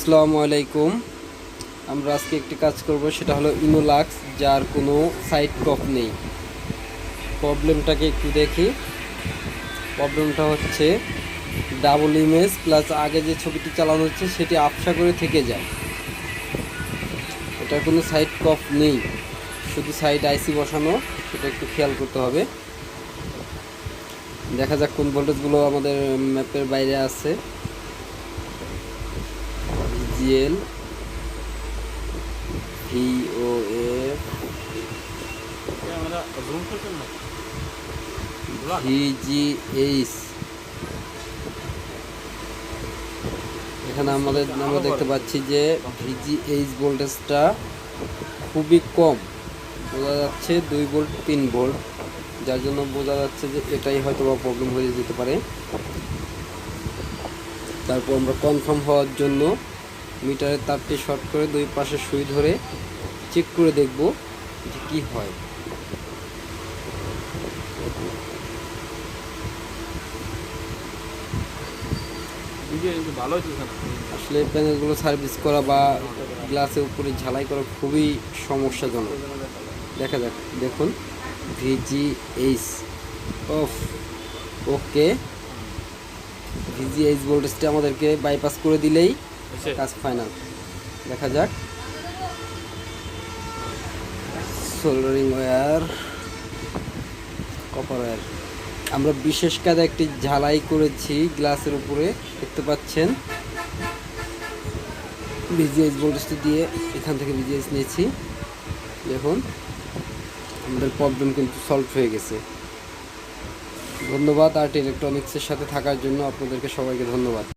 আসসালামু আলাইকুম। আমরা আজকে একটি কাজ করব, সেটা হলো ইনোলাক্স, যার কোনো সাইড কপ নেই। প্রবলেমটাকে একটু দেখি। প্রবলেমটা হচ্ছে ডাবল ইমেজ প্লাস আগে যে ছবিটি চালানো হচ্ছে সেটি আবসা করে থেকে যায়। এটার কোনো সাইড কপ নেই, শুধু সাইড আইসি বসানো, সেটা একটু খেয়াল করতে হবে। দেখা যাক কোন ভোল্টেজগুলো আমাদের ম্যাপের বাইরে আছে। জিএল VOF VGH, এখানে আমরা দেখতে পাচ্ছি যে VGH ভোল্টেজটা খুবই কম, বোঝা যাচ্ছে 2 ভোল্ট 3 ভোল্ট, যার জন্য বোঝা যাচ্ছে যে এটাই হয়তো বা প্রবলেম হয়ে যেতে পারে। তারপর আমরা কনফার্ম হওয়ার জন্য মিটারের তারটি শর্ট করে দুই পাশে সুই ধরে চেক করে দেখব যে কী হয়। আসলে প্যানেলগুলো সার্ভিস করা বা গ্লাসের উপরে ঝালাই করা খুবই সমস্যাজনক। দেখা যাক, দেখুন VGH অফ। ওকে, VGH ভোল্টেজটা আমাদেরকে বাইপাস করে দিলেই কাজ ফাইনাল। দেখা যাক, সোল্ডারিং ওয়্যার, কপার ওয়্যার। আমরা বিশেষ কাজে একটি ঝালাই করেছি গ্লাসের উপরে, দেখতে পাচ্ছেন। VGH ভোল্টেজটি দিয়ে এখান থেকে VGH নিয়েছি। দেখুন, আমাদের প্রবলেম কিন্তু সলভ হয়ে গেছে। ধন্যবাদ আর্ট ইলেকট্রনিক্সের সাথে থাকার জন্য আপনাদেরকে সবাইকে ধন্যবাদ।